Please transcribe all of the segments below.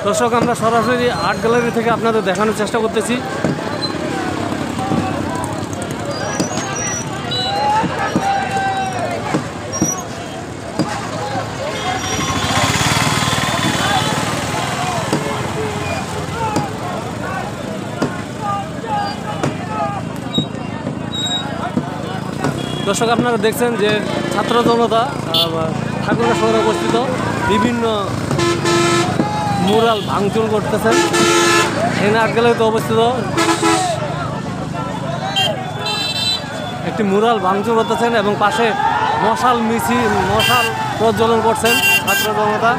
দর্শক, আমরা সরাসরি আর্ট গ্যালারি থেকে আপনাদের দেখানোর চেষ্টা করতেছি। দর্শক, আপনারা দেখছেন যে ছাত্র জনতা ঠাকুরগাঁ শহরে অবস্থিত বিভিন্ন মুরাল ভাঙচুর করতেছেন। এখানে আর্ট গ্যালারিতে অবস্থিত একটি মুরাল ভাঙচুর করতেছেন এবং পাশে মশাল প্রজ্বলন করছেন ছাত্র জনতা।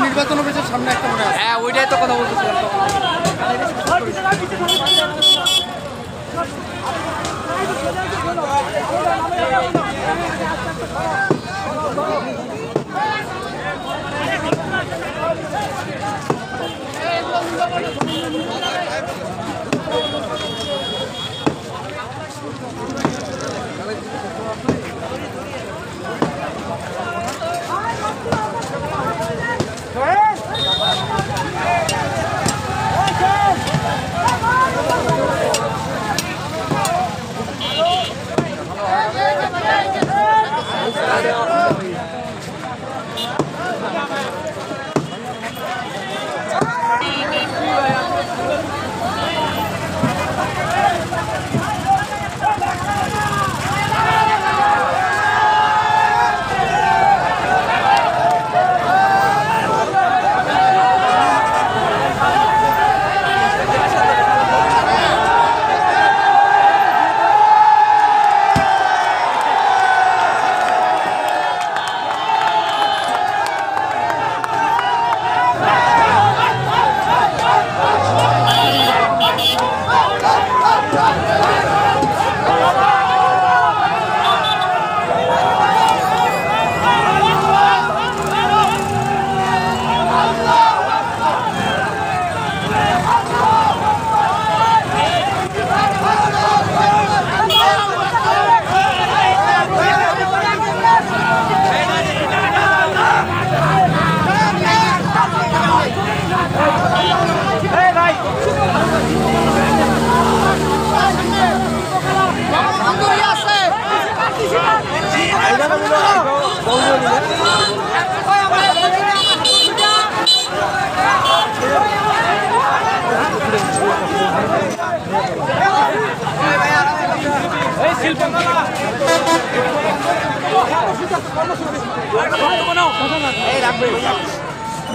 নির্বাচন অফিসের সামনে একটা মনে আছে। হ্যাঁ, ওইটাই তো কথা বলতেছিলাম।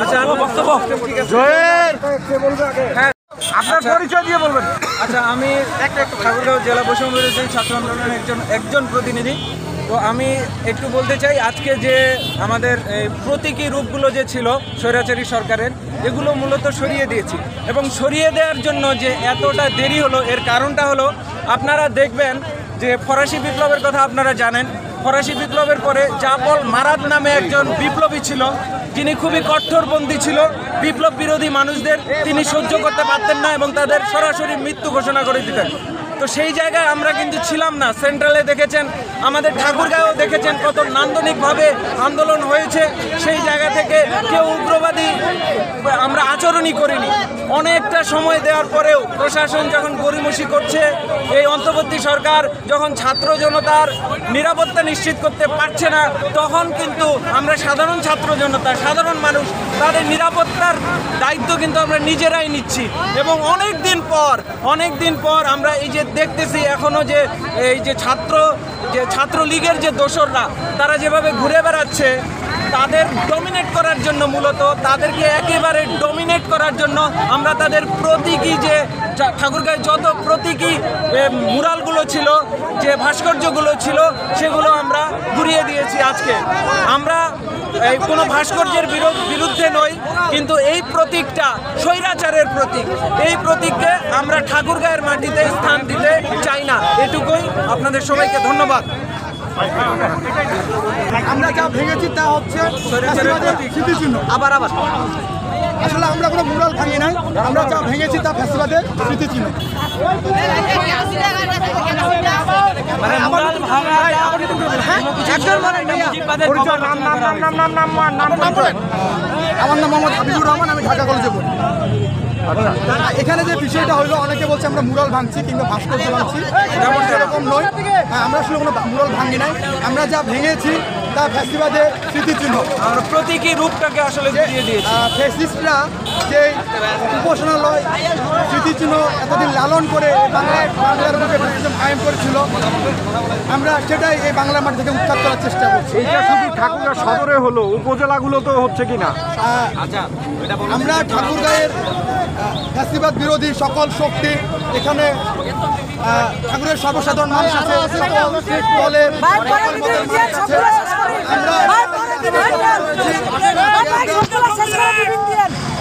আচ্ছা আমার বক্তব্য আপনার পরিচয় দিয়ে বলবেন। আচ্ছা, আমি ঠাকুরগাঁও জেলা বৈষম্য বিরোধী ছাত্র আন্দোলনের একজন প্রতিনিধি। তো আমি একটু বলতে চাই, আজকে যে আমাদের প্রতীকী রূপগুলো যে ছিল স্বৈরাচারী সরকারের, এগুলো মূলত সরিয়ে দিয়েছি। এবং সরিয়ে দেওয়ার জন্য যে এতটা দেরি হলো, এর কারণটা হলো আপনারা দেখবেন যে ফরাসি বিপ্লবের কথা আপনারা জানেন। ফরাসি বিপ্লবের পরে জাপল মারাদ নামে একজন বিপ্লবী ছিল, যিনি খুবই কঠোরপন্থী ছিল। বিপ্লব বিরোধী মানুষদের তিনি সহ্য করতে পারতেন না এবং তাদের সরাসরি মৃত্যু ঘোষণা করে দিতেন। তো সেই জায়গায় আমরা কিন্তু ছিলাম না। সেন্ট্রালে দেখেছেন, আমাদের ঠাকুরগাঁও দেখেছেন কত নান্দনিকভাবে আন্দোলন হয়েছে। সেই জায়গা থেকে কেউ উগ্রবাদী আমরা আচরণই করিনি। অনেকটা সময় দেওয়ার পরেও প্রশাসন যখন গড়িমসি করছে, এই অন্তর্বর্তী সরকার যখন ছাত্র জনতার নিরাপত্তা নিশ্চিত করতে পারছে না, তখন কিন্তু আমরা সাধারণ ছাত্র জনতা, সাধারণ মানুষ, তাদের নিরাপত্তার দায়িত্ব কিন্তু আমরা নিজেরাই নিচ্ছি। এবং অনেক দিন পর আমরা এই যে দেখতেছি এখনো যে এই যে ছাত্রলীগের যে দোসররা, তারা যেভাবে ঘুরে বেড়াচ্ছে, তাদের ডমিনেট করার জন্য, মূলত তাদেরকে একেবারে ডমিনেট করার জন্য আমরা তাদের প্রতীকী যে ঠাকুরগাঁয় যত প্রতীকী মুরালগুলো ছিল, যে ভাস্কর্যগুলো ছিল, সেগুলো আমরা ঘুরিয়ে দিয়েছি। আজকে আমরা এই কোনো ভাস্কর্যের বিরুদ্ধে নই, কিন্তু এই প্রতীকটা স্বৈরাচারের প্রতীক। এই প্রতীককে আমরা ঠাকুরগাঁয়ের মাটিতে স্থান দিতে চাই না। এটুকুই। আপনাদের সবাইকে ধন্যবাদ। আমরা যা ভেঙেছি তা হচ্ছে স্মৃতিচিহ্ন। আবার আসলে আমরা কোনো মুরাল ভাঙি নাই, আমরা যা ভেঙেছি তা ফ্যাসিবাদের স্মৃতিচিহ্ন। আমার নাম মোহাম্মদ হাবিবুর রহমান, আমি ঢাকা কলেজে পড়ি। এখানে যে বিষয়টা হলো, অনেকে বলছে আমরা মুরাল ভাঙছি কিংবা ভাস্কর্য ভাঙছি, এরকম নয়। হ্যাঁ, আমরা আসলে কোনো মুরাল ভাঙি নাই। আমরা যা ভেঙেছি তা ফ্যাসিবাদের স্মৃতিচিহ্ন। আমরা প্রতীকী রূপটাকে আসলে ঘুরিয়ে দিয়েছি। ফ্যাসিস্টরা যে উপাসনালয় স্মৃতিচিহ্ন এতদিন লালন করে বাংলার বুকে ফ্যাসিজম কায়েম করেছিল, আমরা সেটাই এই বাংলার মাটি থেকে উৎখাত করার চেষ্টা করছি। এইটা শুধু ঠাকুরগাঁও সদরে হলো, উপজেলাগুলো তো হচ্ছে কিনা? আমরা ঠাকুরগাঁয়ের ফ্যাসিবাদ বিরোধী সকল শক্তি এখানে, ঠাকুরের সর্বসাধারণ মানুষ আছে, দলের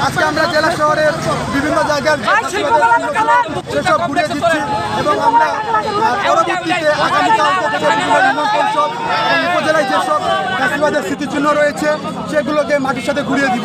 আজকে আমরা জেলা শহরের বিভিন্ন জায়গায় সেসব ঘুরে দিচ্ছি এবং আমরা পরবর্তীতে আগামীকাল থেকে ইউনিয়ন পরিষদ এবং উপজেলায় যেসব ফ্যাসিবাদের স্মৃতিচিহ্ন রয়েছে সেগুলোকে মাটির সাথে ঘুরিয়ে দিব।